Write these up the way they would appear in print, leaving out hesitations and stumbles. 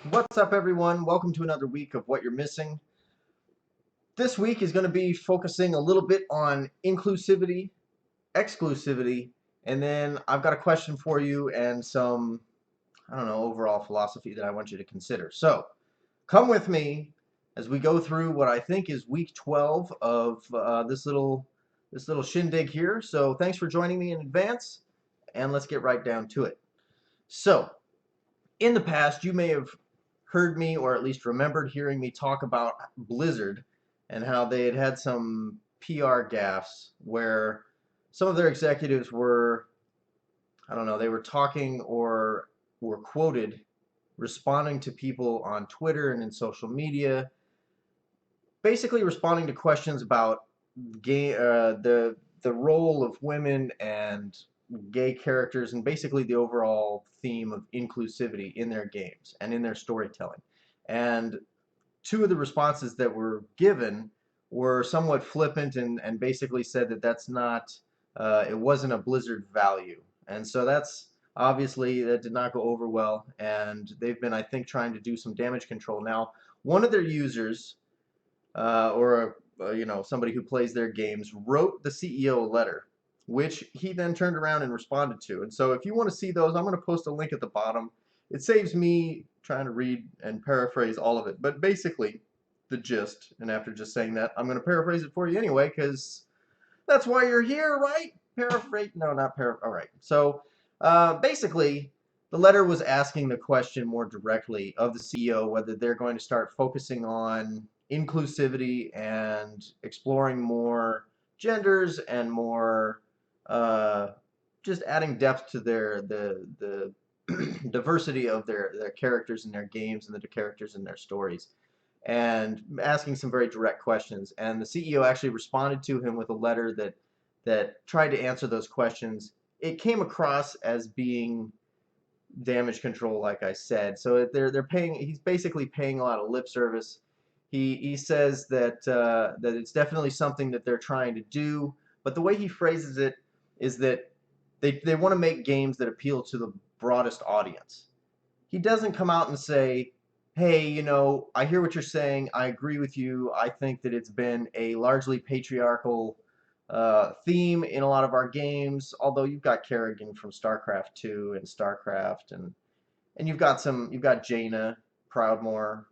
What's up, everyone? Welcome to another week of What You're Missing. This week is going to be focusing a little bit on inclusivity, exclusivity, and then I've got a question for you and some, overall philosophy that I want you to consider. So, come with me as we go through what I think is week 12 of this little shindig here. So, thanks for joining me in advance, and let's get right down to it. So, in the past, you may have heard me, or at least remembered hearing me talk about Blizzard and how they had had some PR gaffes where some of their executives were, they were talking or were quoted responding to people on Twitter and in social media, basically responding to questions about the role of women and gay characters and basically the overall theme of inclusivity in their games and in their storytelling. And two of the responses that were given were somewhat flippant and basically said that that's not, it wasn't a Blizzard value. And so that's obviously, that did not go over well. And they've been, I think, trying to do some damage control. Now, one of their users, somebody who plays their games, wrote the CEO a letter, which he then turned around and responded to. And so if you want to see those, I'm going to post a link at the bottom. It saves me trying to read and paraphrase all of it, but basically the gist, and after just saying that, I'm going to paraphrase it for you anyway, because that's why you're here, right? Paraphrase, no, not paraphrase, all right. So basically, the letter was asking the question more directly of the CEO whether they're going to start focusing on inclusivity and exploring more genders and more just adding depth to the diversity of their characters in their games and the characters in their stories, and asking some very direct questions. And the CEO actually responded to him with a letter that tried to answer those questions. It came across as being damage control, like I said. So they're paying. He's basically paying a lot of lip service. He says that it's definitely something that they're trying to do, but the way he phrases it is that they want to make games that appeal to the broadest audience. He doesn't come out and say, hey, I hear what you're saying. I agree with you. I think that it's been a largely patriarchal theme in a lot of our games, although you've got Kerrigan from StarCraft 2 and StarCraft, and you've got Jaina, Proudmore.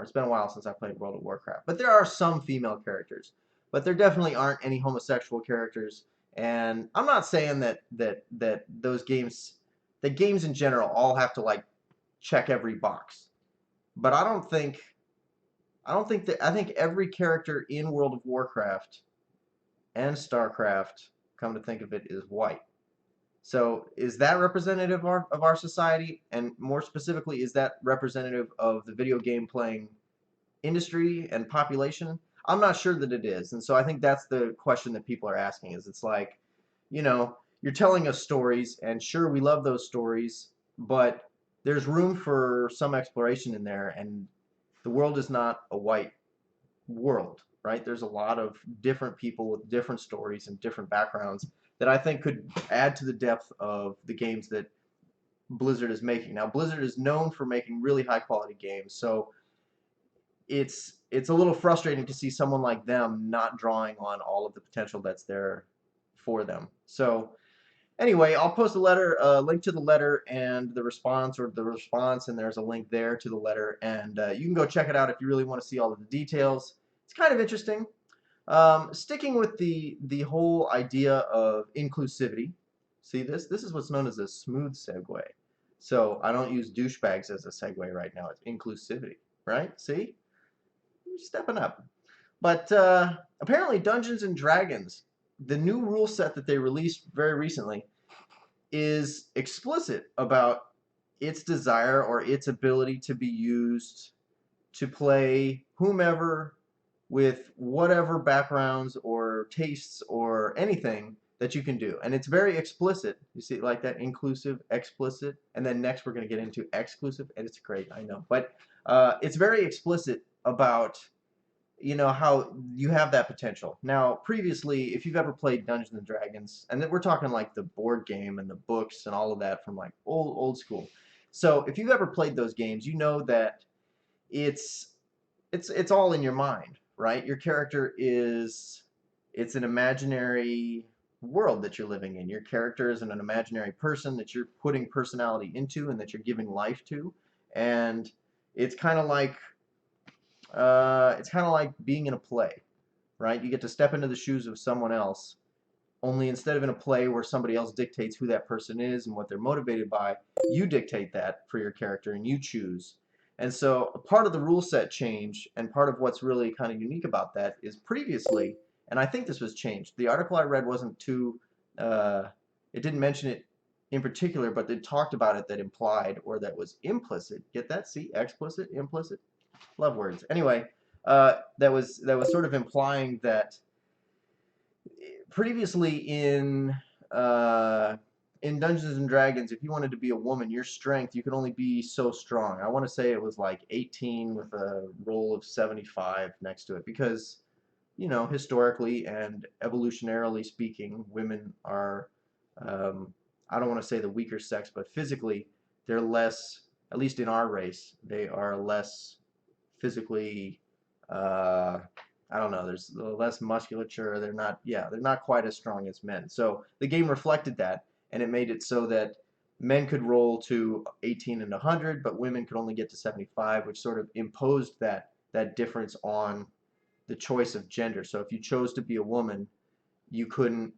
It's been a while since I played World of Warcraft, but there are some female characters, but there definitely aren't any homosexual characters. And I'm not saying that those games, the games in general, all have to like check every box. But I think every character in World of Warcraft and StarCraft, come to think of it, is white. So is that representative of our society? And more specifically, is that representative of the video game playing industry and population? I'm not sure that it is. And so I think that's the question that people are asking, is it's like, you're telling us stories, and sure, we love those stories, but there's room for some exploration in there, and the world is not a white world, right? There's a lot of different people with different stories and different backgrounds that I think could add to the depth of the games that Blizzard is making. Now, Blizzard is known for making really high quality games, so it's a little frustrating to see someone like them not drawing on all of the potential that's there for them. So anyway, I'll post a link to the letter and the response, and there's a link there to the letter, and you can go check it out if you really want to see all of the details. It's kind of interesting. Sticking with the whole idea of inclusivity. See this? This is what's known as a smooth segue. So I don't use douchebags as a segue right now. It's inclusivity, right? See? You're stepping up. But apparently Dungeons and Dragons, the new rule set that they released very recently, is explicit about its desire or its ability to be used to play whomever with whatever backgrounds or tastes or anything that you can do. And it's very explicit. You see, like that, inclusive, explicit, and then next we're going to get into exclusive, and it's great, I know. But it's very explicit about how you have that potential. Now, previously, if you've ever played Dungeons and Dragons, and then we're talking like the board game and the books and all of that from like old school, So if you've ever played those games, you know that it's it's all in your mind, right? Your character is it's an imaginary world that you're living in. Your character is an imaginary person that you're putting personality into and that you're giving life to. And it's kind of like being in a play, right? You get to step into the shoes of someone else, only instead of in a play where somebody else dictates who that person is and what they're motivated by, you dictate that for your character and you choose. And so a part of the rule set change and part of what's really kind of unique about that is previously, and I think this was changed. The article I read wasn't too, uh, it didn't mention it in particular, but it talked about it that implied or that was implicit. Get that? See, explicit, implicit, love words. Anyway, that was sort of implying that previously uh, in Dungeons and Dragons, if you wanted to be a woman, your strength you could only be so strong. I want to say it was like 18 with a roll of 75 next to it because historically and evolutionarily speaking, women are I don't want to say the weaker sex, but physically they're less. At least in our race, they are less physically uh, I don't know, there's less musculature. They're not quite as strong as men. So the game reflected that, and it made it so that men could roll to 18 and 100, but women could only get to 75, which sort of imposed that difference on the choice of gender. So if you chose to be a woman, you couldn't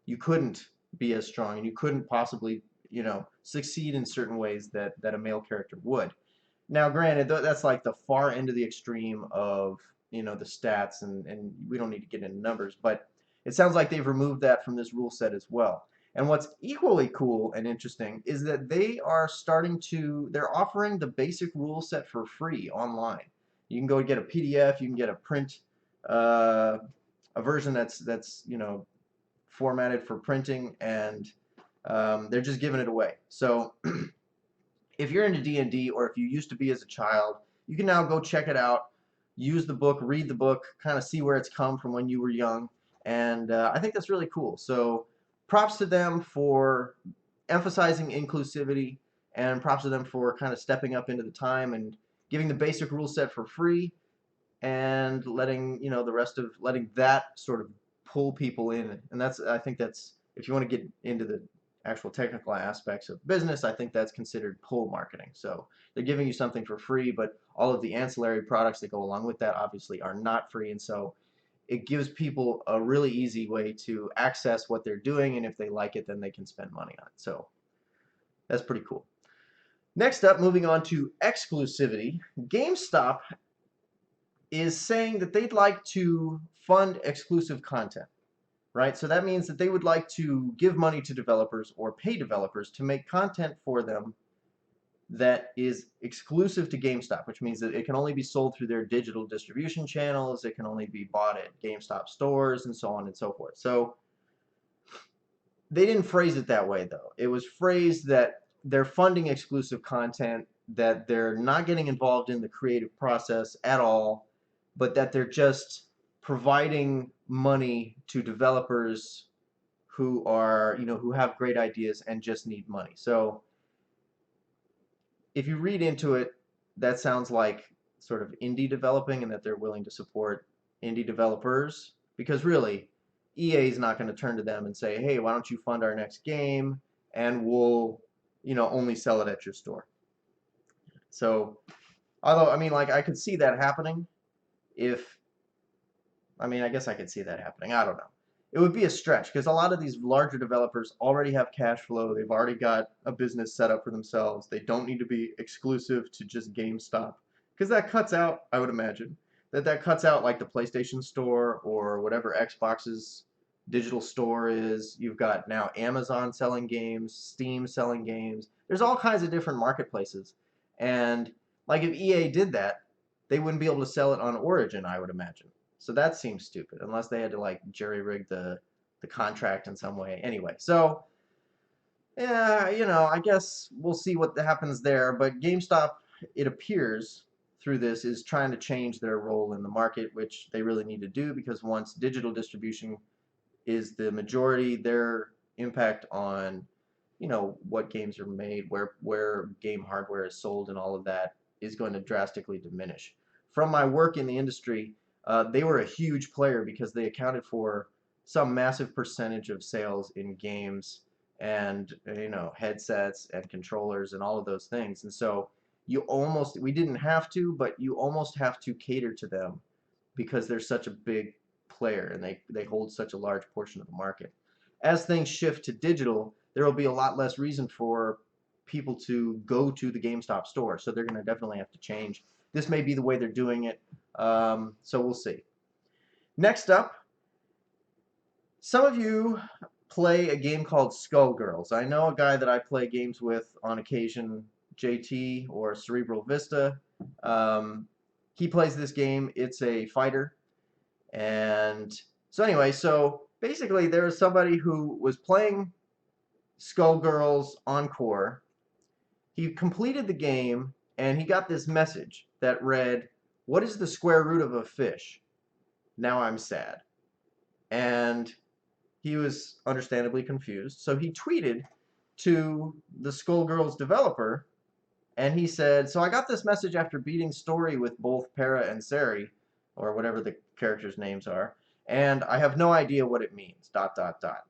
you couldn't be as strong, and you couldn't possibly succeed in certain ways that a male character would. Now, granted, that's like the far end of the extreme of the stats, and we don't need to get into numbers, but it sounds like they've removed that from this rule set as well. And what's equally cool and interesting is that they're offering the basic rule set for free online. You can go get a PDF, you can get a print, a version that's formatted for printing, and they're just giving it away. So if you're into D&D or if you used to be as a child, you can now go check it out, use the book, read the book, kind of see where it's come from when you were young, and I think that's really cool. So props to them for emphasizing inclusivity, and props to them for kind of stepping up into the time and giving the basic rule set for free and letting letting that sort of pull people in. And I think that's, if you want to get into the actual technical aspects of business, I think that's considered pull marketing. So they're giving you something for free, but all of the ancillary products that go along with that obviously are not free, and so it gives people a really easy way to access what they're doing, and if they like it, then they can spend money on it. So that's pretty cool. Next up, moving on to exclusivity, GameStop is saying that they'd like to fund exclusive content, right? So that means that they would like to give money to developers or pay developers to make content for them that is exclusive to GameStop, which means that it can only be sold through their digital distribution channels, it can only be bought at GameStop stores, and so on and so forth. So they didn't phrase it that way, though. It was phrased that they're funding exclusive content, that they're not getting involved in the creative process at all, but that they're just providing money to developers who are, who have great ideas and just need money. So if you read into it, that sounds like sort of indie developing and that they're willing to support indie developers, because really, EA is not going to turn to them and say, hey, why don't you fund our next game and we'll, only sell it at your store. So, although, I mean, like, I could see that happening I guess I could see that happening. I don't know. It would be a stretch because a lot of these larger developers already have cash flow. They've already got a business set up for themselves. They don't need to be exclusive to just GameStop, because that cuts out, I would imagine, that cuts out like the PlayStation Store or whatever Xbox's digital store is. You've got now Amazon selling games, Steam selling games. There's all kinds of different marketplaces. And like if EA did that, they wouldn't be able to sell it on Origin, I would imagine. So that seems stupid, unless they had to like jerry-rig the contract in some way. Anyway, so yeah, I guess we'll see what happens there. But GameStop, it appears through this, is trying to change their role in the market, which they really need to do, because once digital distribution is the majority, their impact on you know, what games are made, where game hardware is sold, and all of that is going to drastically diminish. From my work in the industry, they were a huge player because they accounted for some massive percentage of sales in games and you know headsets and controllers and all of those things. And so we didn't have to, but you almost have to cater to them because they're such a big player and they hold such a large portion of the market. As things shift to digital, there will be a lot less reason for people to go to the GameStop store. So they're going to definitely have to change. This may be the way they're doing it. So we'll see. Next up, some of you play a game called Skullgirls. I know a guy that I play games with on occasion, JT or Cerebral Vista. Um, he plays this game. It's a fighter. And so anyway, so basically there was somebody who was playing Skullgirls Encore. He completed the game and he got this message that read, "What is the square root of a fish? Now I'm sad." And he was understandably confused. So he tweeted to the Skullgirls developer and he said, "So I got this message after beating story with both Para and Sari, or whatever the characters' names are, and I have no idea what it means, dot, dot, dot."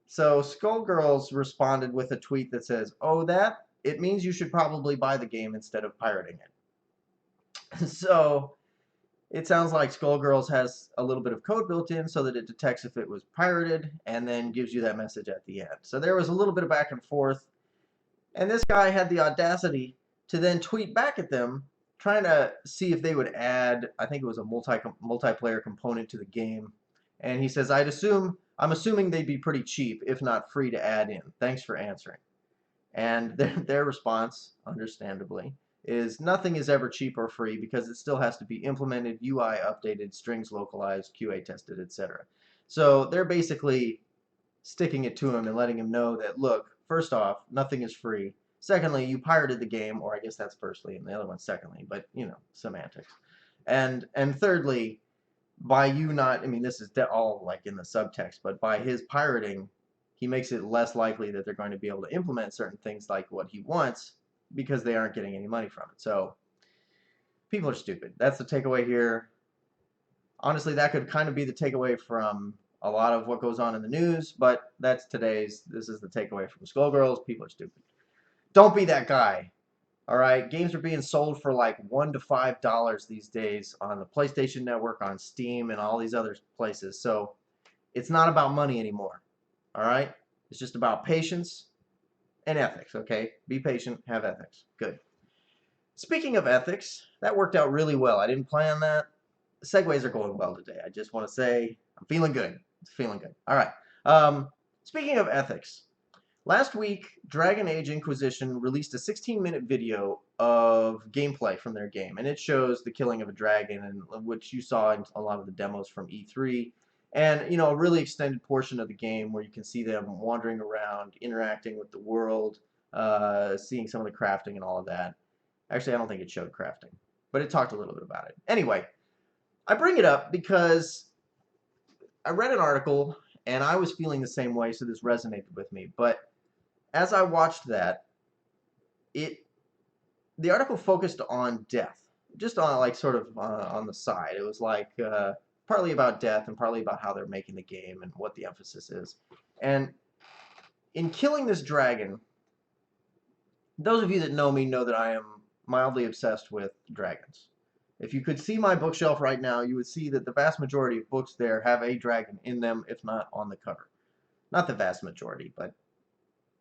So Skullgirls responded with a tweet that says, "Oh, that? It means you should probably buy the game instead of pirating it." So it sounds like Skullgirls has a little bit of code built in so that it detects if it was pirated and then gives you that message at the end. So there was a little bit of back and forth, and this guy had the audacity to then tweet back at them trying to see if they would add, I think it was a multiplayer component to the game. And he says, I'm assuming they'd be pretty cheap, if not free to add in. Thanks for answering." And their response, understandably, is nothing is ever cheap or free because it still has to be implemented, UI updated, strings localized, QA tested, etc. So they're basically sticking it to him and letting him know that, look, first off, nothing is free. Secondly, you pirated the game, or I guess that's firstly, and the other one's secondly, but you know, semantics. And thirdly, by you not, I mean, this is all like in the subtext, but by his pirating, he makes it less likely that they're going to be able to implement certain things like what he wants because they aren't getting any money from it. So people are stupid. That's the takeaway here. Honestly, that could kind of be the takeaway from a lot of what goes on in the news, but this is the takeaway from Skullgirls. People are stupid. Don't be that guy. All right, games are being sold for like $1 to $5 these days on the PlayStation Network, on Steam, and all these other places. So it's not about money anymore. All right, it's just about patience and ethics. Okay, be patient, have ethics. Good. Speaking of ethics, that worked out really well. I didn't plan that. The segues are going well today. I just want to say I'm feeling good. It's feeling good. All right. Speaking of ethics, last week, Dragon Age Inquisition released a 16-minute video of gameplay from their game, and it shows the killing of a dragon, and which you saw in a lot of the demos from E3, and you know, a really extended portion of the game where you can see them wandering around, interacting with the world, seeing some of the crafting and all of that. Actually, I don't think it showed crafting, but it talked a little bit about it. Anyway, I bring it up because I read an article and I was feeling the same way, so this resonated with me. But as I watched that, the article focused on death, just on like sort of on the side. It was like partly about death and partly about how they're making the game and what the emphasis is. And in killing this dragon, those of you that know me know that I am mildly obsessed with dragons. If you could see my bookshelf right now, you would see that the vast majority of books there have a dragon in them, if not on the cover. Not the vast majority, but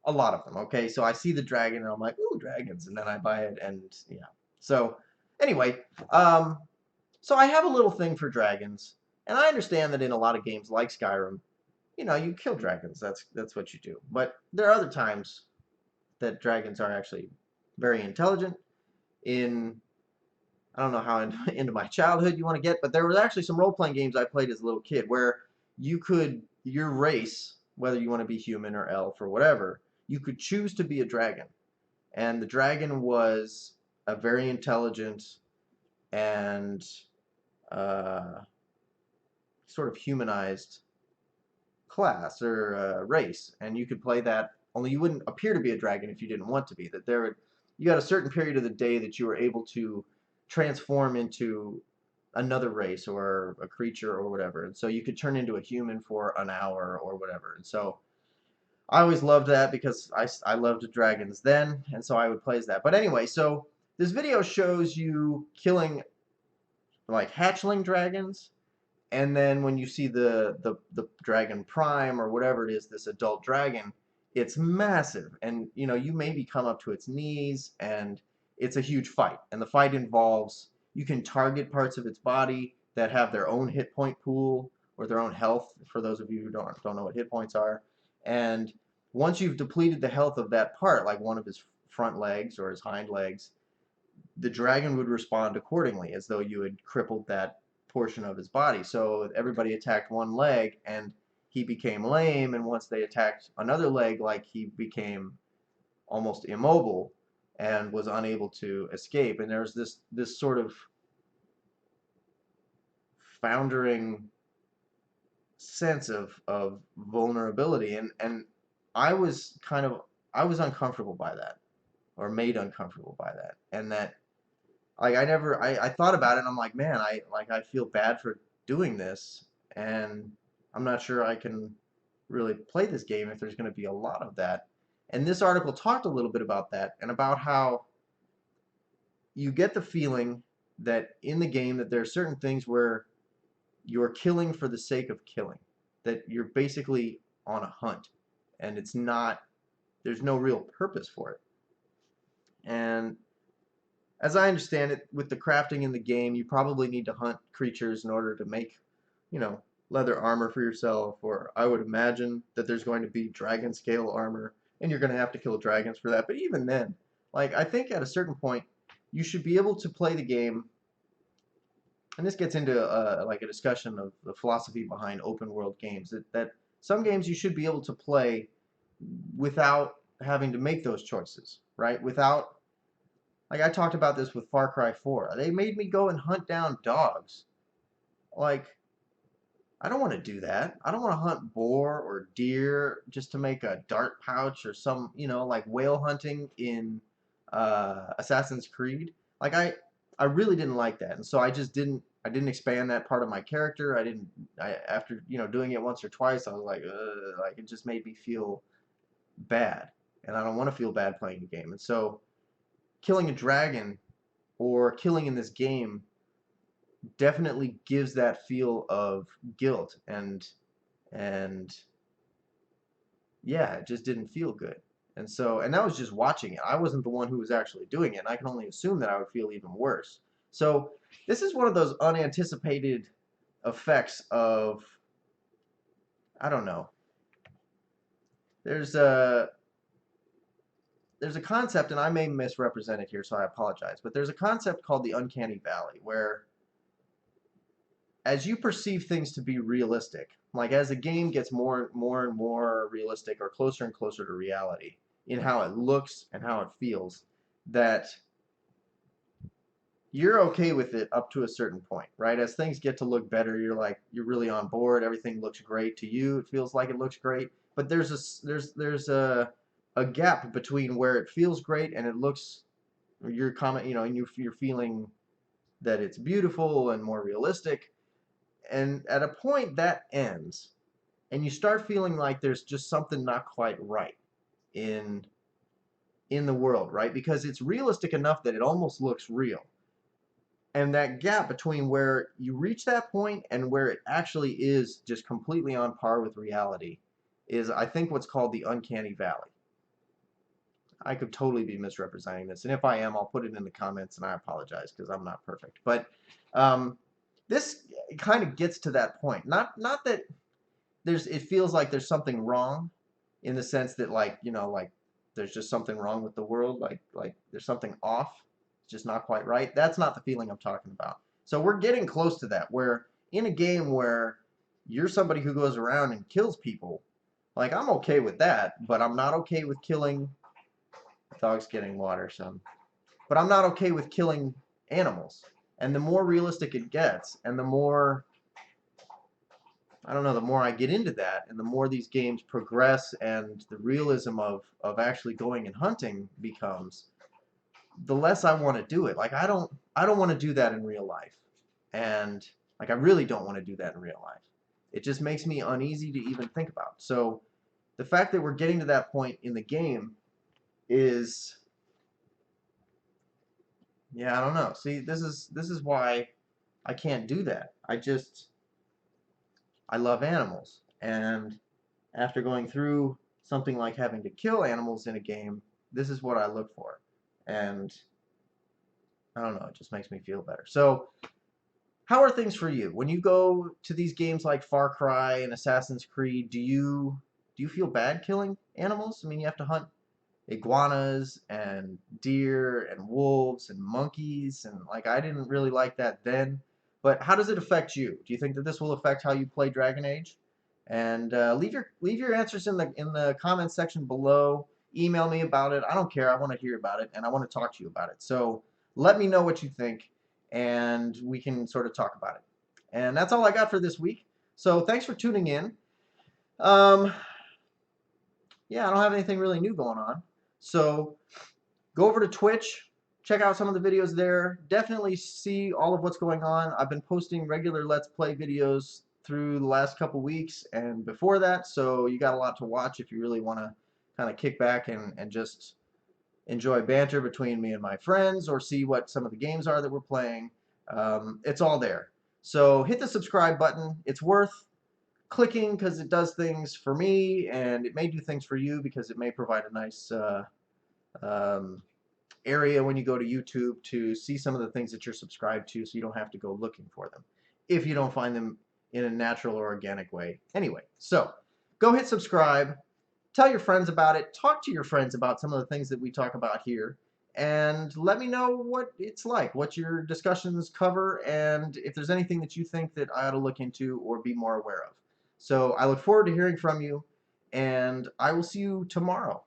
a lot of them, okay? So I see the dragon and I'm like, ooh, dragons, and then I buy it, and yeah. So anyway, so I have a little thing for dragons, and I understand that in a lot of games like Skyrim, you know, you kill dragons. That's what you do. But there are other times that dragons are actually very intelligent. I don't know how into my childhood you want to get, but there was actually some role-playing games I played as a little kid where your race, whether you want to be human or elf or whatever, you could choose to be a dragon. And the dragon was a very intelligent and sort of humanized class or race. And you could play that only you wouldn't appear to be a dragon if you didn't want to be. That you got a certain period of the day that you were able to transform into another race or a creature or whatever. And so you could turn into a human for an hour or whatever. And so I always loved that because I loved dragons then, and so I would play as that. But anyway, so this video shows you killing like hatchling dragons, and then when you see the dragon prime or whatever it is, this adult dragon, it's massive, and you know you maybe come up to its knees, and it's a huge fight. And the fight involves you can target parts of its body that have their own hit point pool or their own health. For those of you who don't know what hit points are, and once you've depleted the health of that part, like one of his front legs or his hind legs, the dragon would respond accordingly, as though you had crippled that portion of his body. So everybody attacked one leg, and he became lame, and once they attacked another leg, like he became almost immobile and was unable to escape. And there's this sort of foundering sense of vulnerability, and I was uncomfortable by that, or made uncomfortable by that, and that like I thought about it, and I'm like, man, I feel bad for doing this, and I'm not sure I can really play this game if there's going to be a lot of that. And this article talked a little bit about that, and about how you get the feeling that in the game that there are certain things where you're killing for the sake of killing, that you're basically on a hunt, and there's no real purpose for it. And as I understand it, with the crafting in the game, you probably need to hunt creatures in order to make, you know, leather armor for yourself, or I would imagine that there's going to be dragon scale armor, and you're going to have to kill dragons for that. But even then, like, I think at a certain point, you should be able to play the game, and this gets into like a discussion of the philosophy behind open world games, that some games you should be able to play without having to make those choices, right? Without, like I talked about this with Far Cry 4. They made me go and hunt down dogs. Like, I don't want to do that. I don't want to hunt boar or deer just to make a dart pouch or some, you know, like whale hunting in Assassin's Creed. Like I really didn't like that, and so I didn't expand that part of my character. After, you know, doing it once or twice, I was like, ugh, like it just made me feel bad, and I don't want to feel bad playing the game. And so killing a dragon or killing in this game definitely gives that feel of guilt, and yeah, it just didn't feel good. And so, and that was just watching it. I wasn't the one who was actually doing it, and I can only assume that I would feel even worse. So this is one of those unanticipated effects of, I don't know. There's a concept, and I may misrepresent it here, so I apologize, but there's a concept called the uncanny valley, where as you perceive things to be realistic, like as the game gets more and more realistic, or closer and closer to reality in how it looks and how it feels, that you're okay with it up to a certain point, right? As things get to look better, you're really on board. Everything looks great to you. It feels like it looks great, but there's a gap between where it feels great and it looks, you're comment, you know, and you're feeling that it's beautiful and more realistic. And at a point that ends, and you start feeling like there's just something not quite right in the world, right? Because it's realistic enough that it almost looks real. And that gap between where you reach that point and where it actually is just completely on par with reality is, I think, what's called the uncanny valley. I could totally be misrepresenting this, and if I am, I'll put it in the comments, and I apologize because I'm not perfect. But this kind of gets to that point. Not that it feels like there's something wrong, in the sense that, like, you know, like there's just something wrong with the world, like there's something off, it's just not quite right. That's not the feeling I'm talking about. So we're getting close to that, where in a game where you're somebody who goes around and kills people, like I'm okay with that, but I'm not okay with killing, dog's getting water, son. But I'm not okay with killing animals. And the more realistic it gets, and the more I don't know, the more I get into that and the more these games progress and the realism of actually going and hunting becomes, the less I want to do it. Like I don't want to do that in real life. And like I really don't want to do that in real life. It just makes me uneasy to even think about. So the fact that we're getting to that point in the game is, yeah, I don't know. See, this is why I can't do that. I love animals, and after going through something like having to kill animals in a game, this is what I look for. And I don't know, it just makes me feel better. So, how are things for you? When you go to these games like Far Cry and Assassin's Creed, do you feel bad killing animals? I mean, you have to hunt iguanas and deer and wolves and monkeys, and like I didn't really like that then. But how does it affect you? Do you think that this will affect how you play Dragon Age? And leave your answers in the comments section below. Email me about it. I don't care. I want to hear about it and I want to talk to you about it. So let me know what you think, and we can sort of talk about it. And that's all I got for this week. So thanks for tuning in. Um, yeah, I don't have anything really new going on. So go over to Twitch, check out some of the videos there. Definitely see all of what's going on. I've been posting regular Let's Play videos through the last couple weeks and before that, so you got a lot to watch if you really want to kind of kick back and just enjoy banter between me and my friends or see what some of the games are that we're playing. It's all there. So hit the subscribe button. It's worth clicking because it does things for me, and it may do things for you because it may provide a nice um, area when you go to YouTube to see some of the things that you're subscribed to, so you don't have to go looking for them if you don't find them in a natural or organic way. Anyway, so go hit subscribe, tell your friends about it, talk to your friends about some of the things that we talk about here, and let me know what it's like, what your discussions cover, and if there's anything that you think that I ought to look into or be more aware of. So I look forward to hearing from you, and I will see you tomorrow.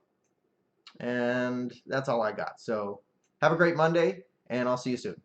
And that's all I got. So have a great Monday, and I'll see you soon.